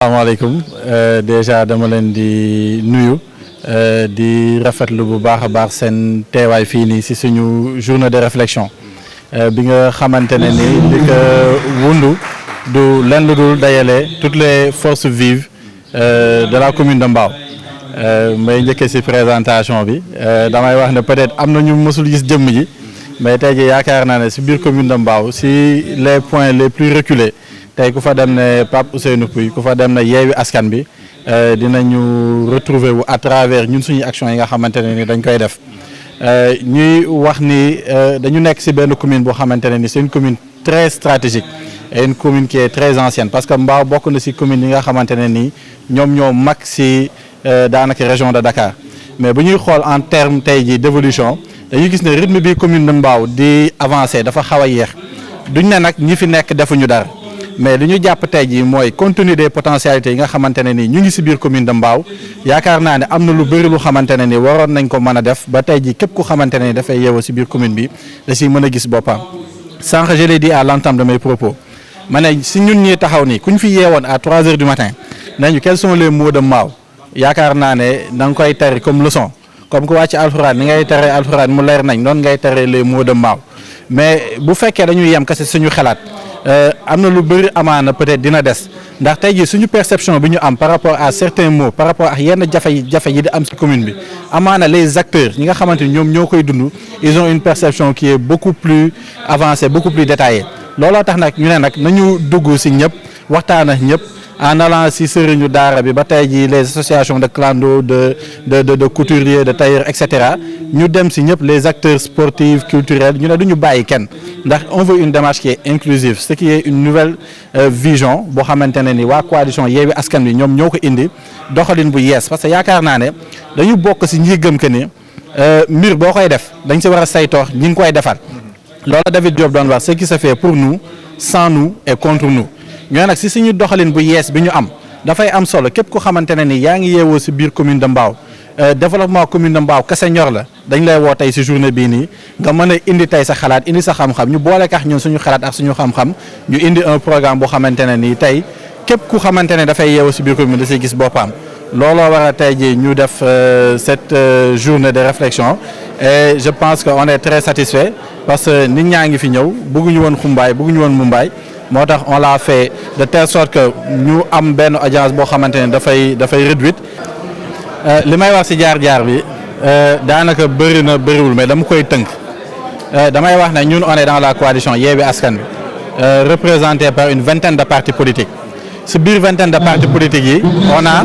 asalaamaaleykum déjà dama leen di nuyu di rafetlu bu baax a baax seen teewaay fii nii ci suñu journée de réflexion bi nga xamante ne ni li ko wundu du lenn lu dul dajale toutes les forces vives de la commune de Mbao may njëkkee ci présentation bi damay wax ne peut-être am na ñu mësul gis jëmm ji mais tey jii yaakaar naa ne ci biir commune de Mbao ci les points les plus reculés. tey ku fa dem ne Pape Ousseynou Pouye ku fa dem ne Yewwi Askan bi dinañu retrouver wu à travers ñun suñu action yi nga xamante ne ni dañ koy def ñuy wax ni dañu nekk ci benn commune boo xamante ne ni c'est une commune très stratégique et une commune qui est très ancienne parce que Mbao bokk na ci commune yi nga xamante ne ni ñoom ñoo mag ci daanaka région de Dakar mais bu ñuy xool en terme tey jii d'évolution dañuy gis ne rythme bi commune de Mbao di avancer dafa xaw a yéex duñ ne nag ñi fi nekk defuñu dara. mais li ñu jàpp tey jii mooy compte tenu des potentialités yi nga xamante ne nii ñu ngi ci biir commune de Mbao yaakaar naa ne am na lu bëri lu xamante ne ni waroon nañ ko mën a def ba tey jii képp ku xamante ne ni dafay yeewoo ci biir commune bi da ciy mën a gis boppam. sànq je l'ai dit à l'entame de mes propos ma ne ci ñun ñii taxaw nii ku ñu fi yeewoon à 3 heures du matin nañu quels sont les mots de Mbao yaakaar naa ne da nga koy tari comme leçon comme ku wàcc alxuraan ni ngay taree alxuraan mu leer nañ noonu ngay taree les mots de Mbao mais bu fekkee dañuy yem kese suñu xalaat. am na lu bëri amaana peut-être dina des ndax tey jii suñu perception bi ñu am par rapport à certains mots par rapport ak yenn jafe-jafe yi di am ci commune bi amaana les acteurs ñi nga xamante ni ñoom ñoo koy dund ils ont une perception qui est beaucoup plus avancée beaucoup plus détaillée looloo tax nag ñu ne nag nañu dugg ci ñëpp waxtaan ak ñëpp en allant ci sëriñu daara bi ba tey jii les associations de clando de couturiers de tailleurs et cetera ñu dem ci ñëpp les acteurs sportifs culturels ñu ne du ñu bàyyi kenn ndax on veut une démarche qui est inclusive ce qui est une nouvelle vision boo xamante ne ni waa coalition Yewwi Askan Wi ñoom ñoo ko indi doxalin bu yees parce que yaakaar naa ne dañu bokk ci ñi gëm que ni mbir boo koy def dañ ci war a saytoo ñi ngi koy defar loolu David Diop doon wax ce qui se fait pour nous sans nous et contre nous. ñoo nag ci suñu doxalin bu yees bi ñu am dafay am solo képp ku xamante ne ni yaa ngi yeewoo ci biir commune de Mbao développement commune de Mbao kese ñor la dañ lay woo tey ci journée bii nii nga mën a indi tey sa xalaat indi sa xam-xam ñu boole kax ñun suñu xalaat ak suñu xam-xam ñu indi un programme boo xamante ne nii tey képp ku xamante ne dafay yeewoo ci biir commune da ciy gis boppam looloo war a tey jii ñu def cette journée de réflexion et je pense que on est très satisfait parce que nit ñaa ngi fi ñëw bëgguñu woon xumbaay bëgguñu woon mumbaay moo tax on l'a fait de telle sorte que ñu am benn audience boo xamante ne dafay réduite li may wax ci jaar-jaar bi daanaka bëri na bëriwul mais dama koy tënk damay wax ne ñun on est dans la coalition Yewwi Askan Wi représentée par une vingtaine de partis politiques ci biir vingtaine de partis politiques yi on a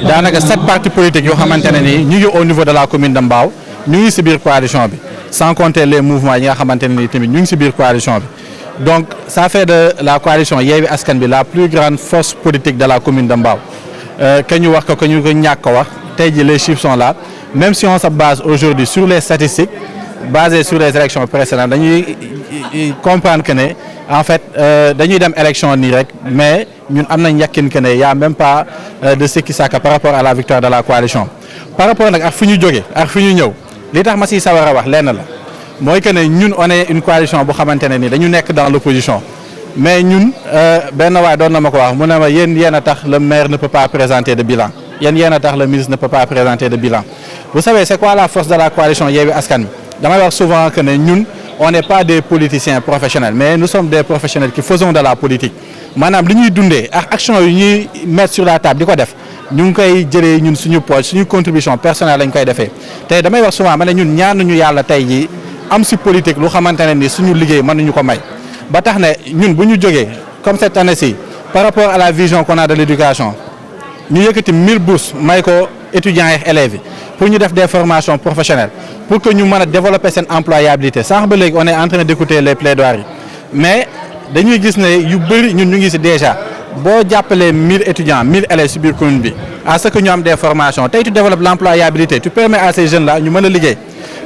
daanaka 7 partis politiques yoo xamante ne nii ñu ngi au niveau de la commune de Mbao ñu ngi ci biir coalition bi sans compter les mouvements yi nga xamante ne nii tamit ñu ngi ci biir coalition bi. Donc, ça fait de la coalition Yewwi Askan Wi la plus grande force politique de la commune de Mbao. Que ñu wax ko ñu ko ñàkk ko wax tey jii les chiffres sont là même si on se base aujourd'hui sur les statistiques basées sur les élections précédentes dañuy comprendre que ne en fait dañuy dem élection nii rek mais ñun am nañ yàqin que ne y a même pas de sikki sàkka par rapport à la victoire de la coalition. Par rapport nag ak fi ñu jógee ak fi ñu ñëw li tax ma siy sawar a wax lenn la. mooy que ne ñun on est une coalition boo xamante ne ni dañu nekk dans l'opposition mais ñun benn waay doon na ma ko wax mu ne ma yéen a tax le maire ne peut pas présenter de bilan yéen a tax le ministre ne peut pas présenter de bilan. Vous savez c'est quoi la force de la coalition Yewwi Askan Wi damay wax souvent que ne ñun on n'est pas des politiciens professionnels mais nous sommes des professionnels qui faisons de la politique maanaam li ñuy dundee ak action yi ñuy mettre sur la table di ko def ñu ngi koy jëlee ñun suñu poche suñu contribution personnelle lañ koy defee tey damay wax souvent ma ne ñun ñaanuñu yàlla tey jii. am ci politique lu xamante ne ni suñu liggéey mënuñu ko may ba tax ne ñun bu ñu jógee comme cette année-ci par rapport à la vision qu'on a de l'éducation ñu yëkkati 1000 bourses may ko étudiants et élèves yi pour ñu def des formations professionnelles pour que ñu mën a développer seen employabilité sànq ba léegi on est en train d'écouter les plaidoiries mais dañuy gis ne yu bëri ñun ñu ngi ci déjà boo jàppalee 1000 étudiants 1000 élèves ci biir commune bi à ce que ñu am des formations tey tu développes l'employabilité tu permets à ces jeunes là ñu mën a liggéey.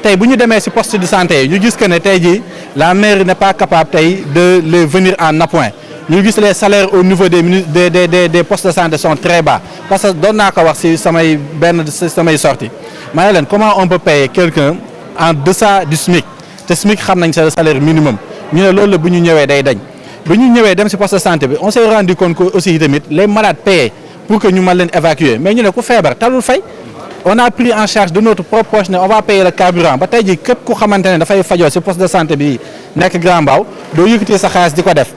tey bu ñu demee ci poste de santé yi ñu gis que ne tey jii la mairie n'est pas capable tey de les venir en appoint ñu gis les salaires au niveau des postes de santé sont très bas parce que doon naa ko wax ci samay sorties ma ne leen comment on peut payer quelqu'un en deçà du SMIC te SMIC xam nañ c'est le salaire minimum ñu ne loolu la bu ñu ñëwee day dañ bu ñu ñëwee dem ci poste de santé bi on s'est rendu compte que aussi tamit les malades payés pour que ñu mën leen évacuer mais ñu ne ku feebar talul fay. On a pris en charge de notre propre poche, on va payer le carburant ba tey jii képp ku xamante ne dafay fajoo ci poste de santé bi nekk Grand Mbao doo yëkkati sa xaalis di ko def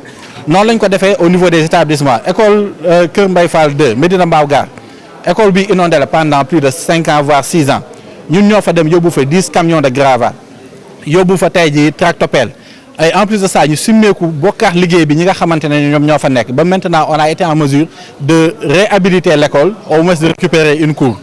noonu lañ ko defee au niveau des établissements école Kër Mbaye Fall 2 Médina Mbao Gare école bi inondé la pendant plus de 5 ans voire 6 ans ñun ñoo fa dem yóbbu fa 10 camions de gravats yóbbu fa tey jii tractopelle et en plus de ça ñu simmeeku bokkaax liggéey bi ñi nga xamante ne ñoom ñoo fa nekk ba maintenant on a été en mesure de réhabiliter l'école au moins de récupérer une cour.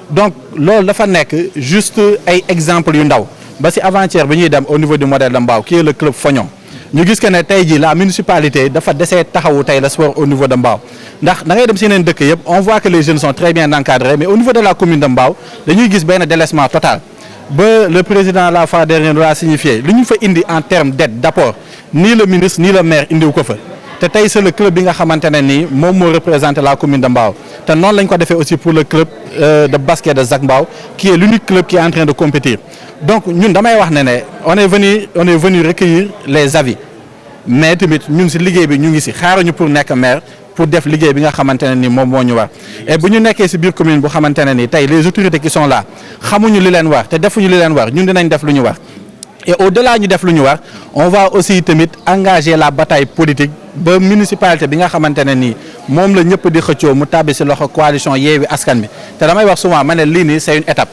Donc loolu dafa nekk juste ay exemples yu ndaw ba ci avant-hier bi ñuy dem au niveau du modèle de Mbao qui est le club Fognon ñu gis que ne tey jii la municipalité dafa desee taxawu tey le sport au niveau de Mbao ndax da ngay dem ci yeneen dëkk yëpp on voit que les jeunes sont très bien encadrés mais au niveau de la commune de Mbao dañuy gis benn délaissement total ba le président la fois dernière l'a signifié li ñu fa indi en termes d'aide d'apport ni le ministre ni le maire indiwu ko fa te tey c'est le club bi nga xamante ne nii moom moo représente la commune de Mbao te noonu lañ ko defee aussi pour le club de basket de Zac Mbao qui est l'unique club qui est en train de compétir donc ñun damay wax ne on est venu recueillir les avis mais tamit ñun ci liggéey bi ñu ngi ci xaaruñu pour nekk maire pour def liggéey bi nga xamante ne ni moom moo ñu war et bu ñu nekkee ci biir commune bu xamante ne ni tey les autorités qui sont là xamuñu li leen war te defuñu li leen war ñun dinañ def lu ñu war et au-delà ñu def lu ñu war on va aussi tamit engager la bataille politique ba municipalité bi nga xamante ne nii moom la ñëpp di xëccoo mu tàbbi ci loxo coalition Yewwi Askan Wi te damay wax souvent ma ne lii nii c'est une étape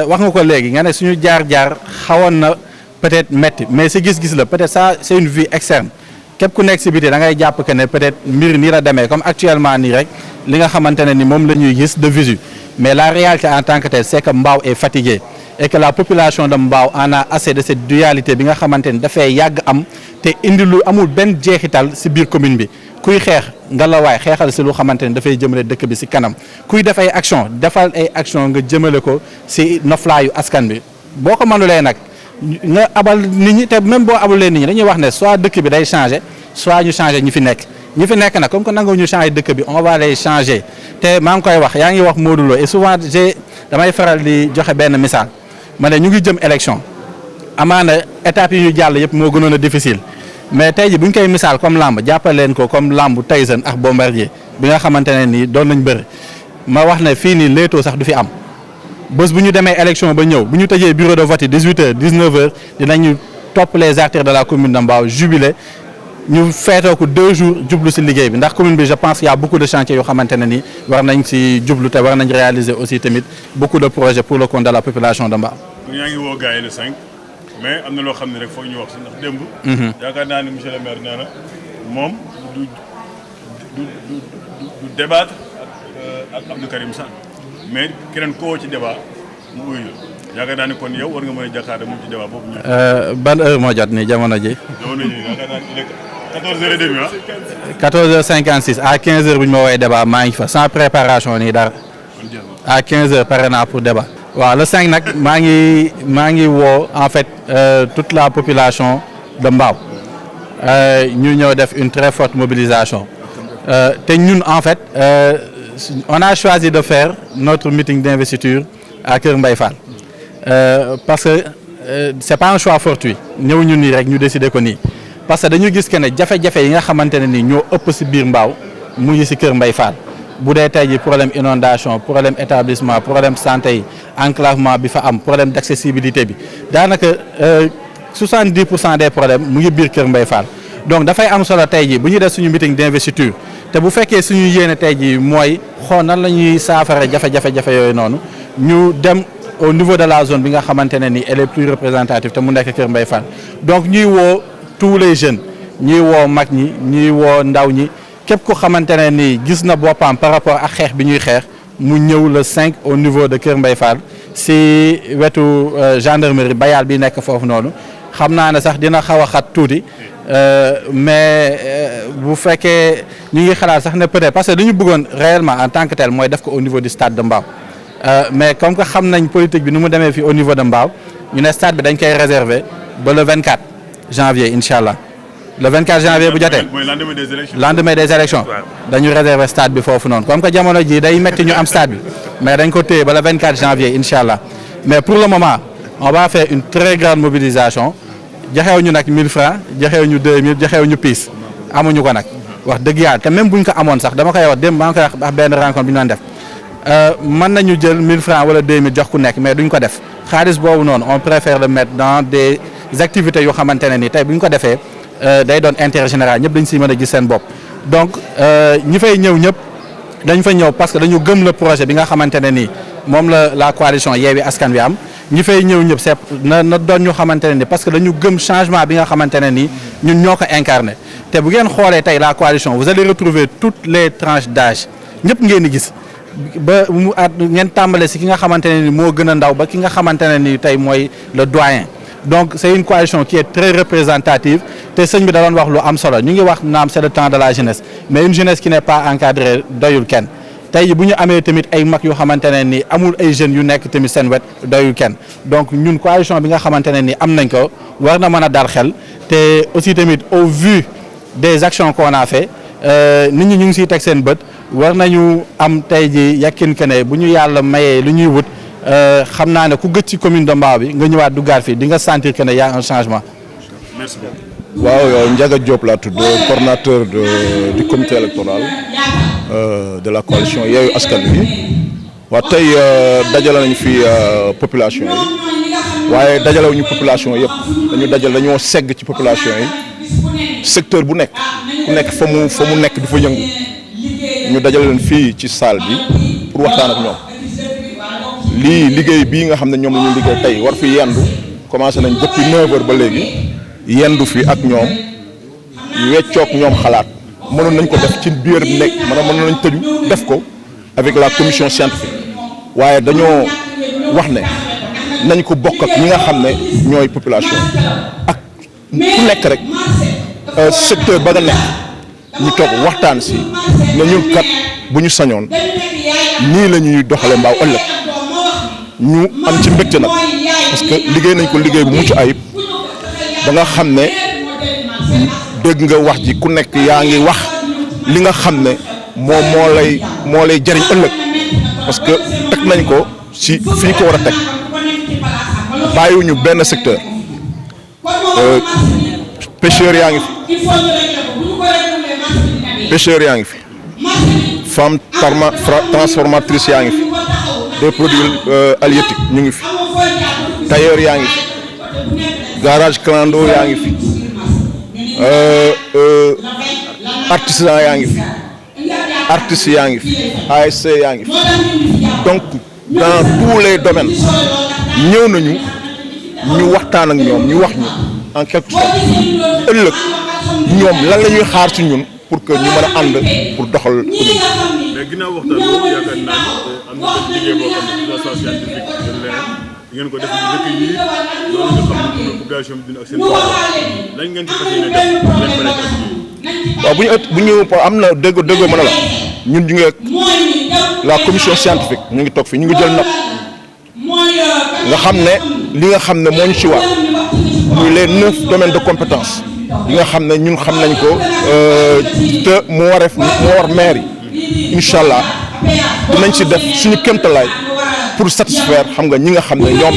wax nga ko léegi nga ne suñu jaar-jaar xawoon na peut-être metti mais ci gis-gis la peut-être ça c'est une vie externe képp ku nekk ci biti da ngay jàpp que ne peut-être mbir nii la demee comme actuellement nii rek li nga xamante ne ni moom la ñuy gis de visu mais la réalité en tant que telle c'est que Mbao est fatigué et que la population de Mbao en a assez de cette dualité bi nga xamante ni dafay yàgg am te indi lu amul benn jeexital ci biir commune bi kuy xeex nga la waay xeexal ci lu xamante ni dafay jëmale dëkk bi ci kanam kuy def ay action defal ay action nga jëmale ko ci noflaayu askan bi boo ko mënulee nag nga abal nit ñi te même boo abalee nit ñi dañuy wax ne soit dëkk bi day changer soit ñu changer ñi fi nekk nag comme que nangu ñu changer dëkk bi on va les changer te maa ngi koy wax yaa ngi wax Modou Lo et souvent damay faral di joxe benn misaal ma ne ñu ngi jëm élection amaana étapes yi ñu jàll yëpp moo gënoon a difficile mais tey ji bu ñu koy misaal comme lamb jàppal leen ko comme lamb Tyson ak Bombardier bi nga xamante ne nii doon nañ bëri ma wax ne fii nii léetoo sax du fi am bés bu ñu demee élection ba ñëw bu ñu tëjee bureau de vote yi 18h 19h dinañu topp les artères de la commune de Mbao jubilé ñu feetoo ko 2 jours jublu ci liggéey bi ndax commune bi je pense qu'il y a beaucoup de chantiers yoo xamante ne ni war nañ ci jublu te war nañ réaliser aussi tamit beaucoup de projets pour le compte de la population de Mbao. yaa ngi woo gars yi le 5 mais am na loo xam ne rek foog ñu wax ci ndax démb. yaakaar naa ne monsieur le maire nee na moom du débattre ak Abdou Karim Sall mais keneen koo ci débat mu uyu la yaakaar naa ne kon yow war nga mën a jàkkaarloo moom ci débat boobu ñu. ban heure moo jot nii jamono ji. jamono ji yaakaar naa ne 14h30 ah. 14h56 à 15h bu ñu ma woowee débat maa ngi fa sans préparation nii dara à 15h pare naa pour débat. waaw le 5 nag maa ngi woo en fait toute la population de Mbao ñu ñëw def une très forte mobilisation te ñun en fait on a choisi de faire notre meeting d'investiture à Kër Mbaye Fall parce que c'est pas un choix fortuit ñëw ñu nii rek ñu décider ko nii parce que dañu gis que ne jafe-jafe yi nga xamante ne ni ñoo ëpp ci biir Mbao mu ngi ci Kër Mbaye Fall bu dee tey ji problème inondation problème établissement problème santé yi enclavement bi fa am problème d'accessibilité bi daanaka 70% des problèmes mu ngi biir Kër Mbaye Fall donc dafay am solo tey ji bu ñu def suñu meeting d'investiture te bu fekkee suñu yéene tey ji mooy xool nan la ñuy saafara jafe-jafe yooyu noonu ñu dem au niveau de la zone bi nga xamante ne ni elle est plus représentative te mu nekk Kër Mbaye Fall donc ñuy woo tous les jeunes ñuy woo mag ñi ñuy woo ndaw ñi képp ku xamante ne ni gis na boppam par rapport ak xeex bi ñuy xeex mu ñëw le 5 au niveau de Kër Mbaye Fall si wetu gendarmerie bayal bi nekk foofu noonu xam naa ne sax dina xaw a xat tuuti mais bu fekkee ñu ngi xalaat sax ne peut-être parce que dañu bëggoon réellement en tant que tel mooy def ko au niveau du stade de Mbao mais comme que xam nañ politique bi nu mu demee fii au niveau de Mbao ñu ne stade bi dañ koy réserver ba le 24 janvier incha allah. le 24 janvier bu jotee lendemain des élections dañu réserver stade bi foofu noonu comme que jamono ji day metti ñu am stade bi mais dañ ko téye ba le 24 janvier incha allah mais pour le moment on va faire une très grande mobilisation joxew ñu nag 1000 francs joxew ñu 2000 joxew ñu piis amuñu ko nag wax dëgg yàlla te même buñ ko amoon sax dama koy wax démb maa ngi koy wax benn rencontre bi ñu doon def mën nañu jël 1000 francs wala 2000 jox ku nekk mais duñ ko def xaalis boobu noonu on préfère le mettre dans des activités yoo xamante ne nii tey bu ñu ko defee day doon intérêt général ñëpp dañ siy mën a gis seen bopp donc ñi fay ñëw ñëpp dañ fa ñëw parce que dañu gëm le projet bi nga xamante ne nii moom la coalition Yewwi Askan Wi am ñi fay ñëw ñëpp c'est na doon ñu xamante ne nii parce que dañu gëm changement bi nga xamante ne nii ñun ñoo ko incarné te bu ngeen xoolee tey la coalition vous allez retrouver toutes les tranches d'âge ñëpp ngeen di gis ba mu at ngeen tàmbale si ki nga xamante ne ni moo gën a ndaw ba ki nga xamante ne ni tey mooy le doyen donc c'est une coalition qui est très représentative te sëñ bi da doon wax lu am solo ñu ngi wax naam c'est le temps de la jeunesse mais une jeunesse qui n'est pas encadrée doyul kenn tey bu ñu amee tamit ay mag yoo xamante ne ni amul ay jeunes yu nekk tamit seen wet doyul kenn donc ñun coalition bi nga xamante ne ni am nañ ko war na mën a dal xel te aussi tamit au vu des actions qu'on a fait nit ñi ñu ngi siy teg seen bët war nañu am tey ji yakkin que ne bu ñu yàlla mayee lu ñuy wut xam naa ne ku gëj ci commune de Mbao bi nga ñëwaat duggaat fii di nga sentir que ne y a un changement. merci beaucoup. waaw Ndiaga Diop laa tudd coordonnateur du comité électoral de la coalition Yewwi Askan Wi waaw tey dajale nañu fi population yi waaye dajalewuñu population yëpp dañoo segg ci population yi secteur bu nekk ku nekk fa mu nekk di fa yëngu ñu dajale leen fii ci salle bi pour waxtaan ak ñoom lii liggéey bii nga xam ne ñoom la ñuy liggéey tey war fi yendu commencé nañ depuis 9h ba léegi yendu fi ak ñoom weccoog ñoom xalaat mënoon nañ ko def ci biir nekk mënoon nañ tëju def ko avec la commission scientifique waaye dañoo wax ne nañ ko bokk ak ñi nga xam ne ñooy population ak ku nekk rek secteur ba nga nekk ñu toog waxtaan si ne ñun kat bu ñu sañoon nii la ñuy doxale Mbao ëllëg ñu am ci mbégte nag parce que liggéey nañ ko liggéey bu mucc ayib ba nga xam ne dégg nga wax ji ku nekk yaa ngi wax li nga xam ne moo lay jariñ ëllëg parce que teg nañ ko ci fii ko war a teg bàyyiwuñu benn secteur pêcheurs yaa ngi fi femme transformatrice yaa ngi fi des produits halieutiques ñu ngi fi tailleur yaa ngi fi garage clando yaa ngi fi artisan yaa ngi fi artistes yaa ngi fi ASC yaa ngi fi donc dans tous les domaines ñëw nañu ñu waxtaan ak ñoom ñu wax ñu en quelque sorte ëllëg ñoom lan la ñuy xaar ci ñun pour que ñu mën a ànd pour doxal commune. mais ginnaaw waxtaan boobu yaakaar naa ne am na benn liggéey boo xam ne dimension scientifique ngeen ko def ñu recueillir loolu nga xam ne population bi dina ak seen lañ ngeen ci fas yéene def waaw bu ñu am na déggoo mën a la ñun ñu ngi la commission scientifique ñu ngi toog fii ñu ngi jël note nga xam ne li nga xam ne moo ñu ci war muy les 9 domaines de compétence yi nga xam ne ñun xam nañ ko te moo war maire yi incha allah dinañ ci def suñu kéemtalaay pour satisfaire xam nga ñi nga xam ne ñoom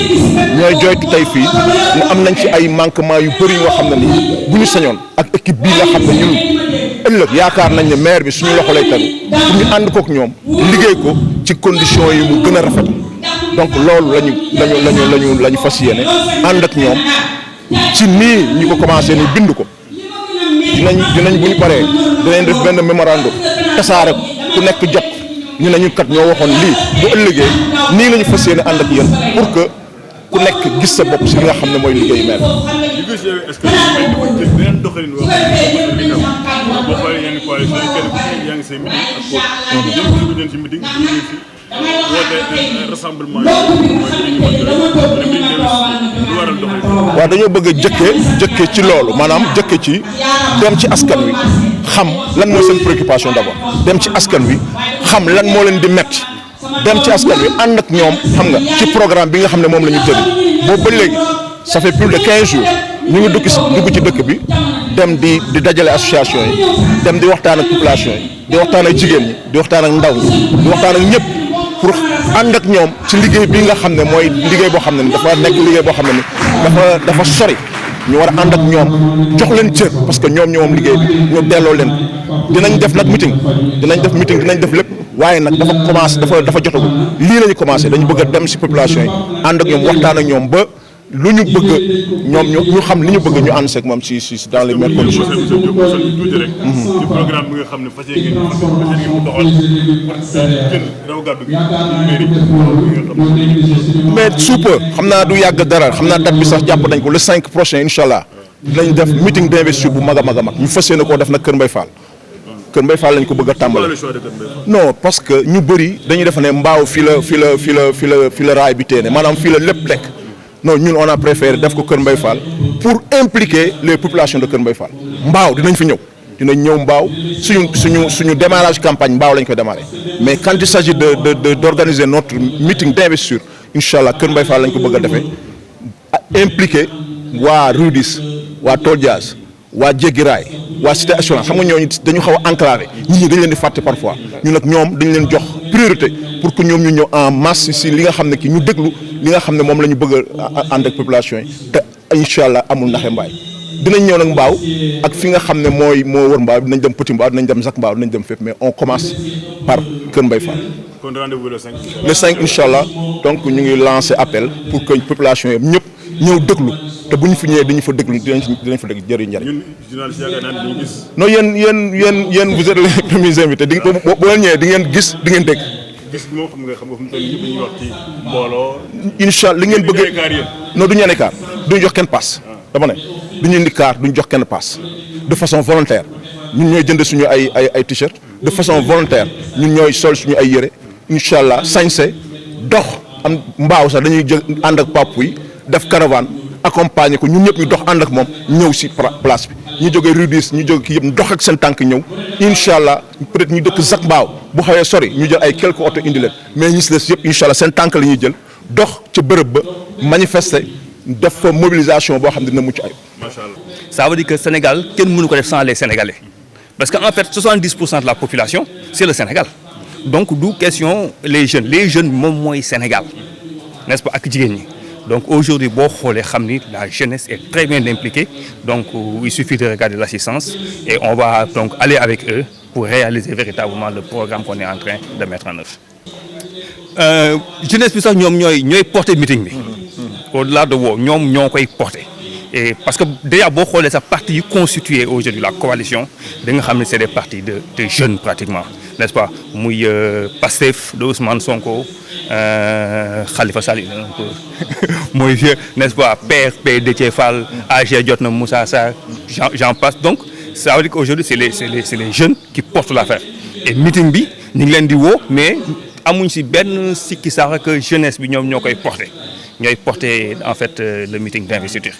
ñooy joytu tey fii ne am nañ ci ay manquement yu bëri yoo xam ne nii bu ñu sañoon ak équipe bii nga xam ne ñun ëllëg yaakaar nañ ne maire bi suñu loxo lay tegu pour ñu ànd kook ñoom liggéey ko ci conditions yi mu gën a rafet donc loolu lañu fas yéene ànd ak ñoom ci nii ñu ko commencé ni bind ko dinañ bu ñu paree dinañ def benn mémorandum tasaare ko ku nekk jot ñu ne ñun kat ñoo waxoon lii bu ëllëgee nii la ñu fas yéene ànd ak yéen pour que ku nekk gis sa bopp si li nga xam ne mooy liggéeyu maire. ñu gis yow est-ce que dafa beneen doxalin boo xam ne li tam boo xoolee yenn coalition yi kenn ku nekk yaa ngi say meeting ak kóob. ñoom ñu ci meeting ñu ngi fi woote rassemblement waaw dañoo bëgg a jëkkee ci loolu maanaam jëkke ci dem ci askan wi xam lan mooy seen préoccupation d'abord dem ci askan wi xam lan moo leen di metti dem ci askan wi ànd ak ñoom xam nga ci programme bi nga xam ne moom la ñu tëdd boobu ba léegi ça fait plus de 15 jours ñu ngi dugg ci dëkk bi dem di dajale association yi dem di waxtaan ak population yi di waxtaan ak jigéen ñi di waxtaan ak ndaw ñi di waxtaan ak ñëpp pour ànd ak ñoom ci liggéey bi nga xam ne mooy liggéey boo xam ne ni dafa nekk liggéey boo xam ne ni dafa sori ñu war a ànd ak ñoom jox leen cër parce que ñoom liggéey bi ñu delloo leen dinañ def nag meeting dinañ def lépp waaye nag dafa commencé dafa jotagul lii la ñu commencé dañu bëgg a dem ci population yi ànd ak ñoom waxtaan ak ñoom ba lu ñu bëgg ñoom ñu xam li ñu bëgg ñu ànd seeg moom ci dans les meilleures conditions. tuuti rek. ci programme bi nga xam ne fas yéene ngeen ko doxal jël raw gàddu gi mairie mais sous peu xam naa du yàgg dara xam naa date bi sax jàpp nañ ko le 5 prochain incha allah dinañ def meeting d'investiture bu mag a mag ñu fas yéene koo def nag Kër Mbaye Fall. Kër Mbaye Fall lañ ko bëgg a tàmbale. non parce que ñu bëri dañuy def ne mbaaw fii la raay bi teene maanaam fii la lépp lekk. non ñun on a préféré def ko Kër Mbaye Fall pour impliquer les populations de Kër Mbaye Fall mbaaw dinañ fi ñëw dinañ ñëw mbaaw suñu démarrage campagne mbaaw lañ koy démarrer mais quand il s'agit d'organiser notre meeting d'investiture incha allah Kër Mbaye Fall lañ ko bëgg a defee impliquer waa Rudis waa Tol Diaz waa Jéggiraay waa Cité Assurance xam nga ñooñu dañu xaw a enclavé nit ñi dañ leen di fàtte parfois ñun nag ñoom dañ leen jox priorité pour que ñoom ñu ñëw en masse si li nga xam ne ki ñu déglu li nga xam ne moom la ñu bëgg a ànd ak population yi te incha allah amul naxe mbaay dinañ ñëw nag mbaaw ak fi nga xam ne moo wër mbaaw dinañ dem Petit Mbaaw dinañ dem Zac Mbaaw dinañ dem fépp mais on commence par Kër Mbaye Fall. kon rendez-vous le 5. le 5 incha allah donc ñu ngi lancer appel pour que population yi ñëpp ñëw déglu te bu ñu fi ñëwee dañu fa déglu dinañ fa dégg jëriñ njëriñ. ñun journaliste yaakaar naa dañuy gis. non yéen vous êtes les premiers invités di boo leen ñëwee di ngeen gis di ngeen dégg. gis moom xam nga fu mu toll nii dañuy wax ci mbooloo. incha allah li ngeen bëgg non du ñu indi kaar duñu jox kenn paas. dama ne du ñu indi kaar duñu jox kenn paas de façon volontaire ñun ñooy jënd suñu ay t-shirt de façon volontaire ñun ñooy sol suñu ay yére incha allah sañse dox am mbaaw sax dañuy jël ànd ak papu yi def caravane accompagner ko ñun ñëpp ñu dox ànd ak moom ñëw si place bi ñu jógee Rudis ñu jóge kii yëpp dox ak seen tànk ñëw incha allah peut-être ñu dëkk Zac Mbaaw bu xawee sori ñu jël ay quelques oto indi leen mais ñi si des yëpp incha allah seen tànk la ñuy jël dox ca bërëb ba manifester def fa mobilisation boo xam ne dina mucc ayib. macha allah. Ça veut dire que Sénégal kenn mënu ko def sans les Sénégalais parce que en fait 70% de la population c'est le Sénégal donc du question les jeunes moom mooy Sénégal n'est-ce pas ak jigéen ñi. Donc aujourd'hui boo xoolee xam ni la jeunesse est très bien impliquée donc il suffit de regarder l'assistance et on va donc aller avec eux pour réaliser véritablement le programme qu'on est en train de mettre en œuvre. Jeunesse bi sax ñoom ñooy porter meeting bi au-delà de woo ñoom ñoo koy porter et parce que déjà boo xoolee sax parti yu constitué aujourd'hui la coalition da nga xam ne c'est des partis de jeunes pratiquement n'est-ce pas muy Pastef de Ousmane Sonko Khalifa Sall un peu mooy vieux n'est-ce pas PRP Déthié Fall AG jot na Moussa Sarr j'en passe donc ça veut dire qu'aujourd'hui c'est les jeunes qui portent l'affaire et meeting bi ñu ngi leen di woo mais amuñ ci benn sikki sax que jeunesse bi ñoom ñoo koy porter en fait le meeting d'investiture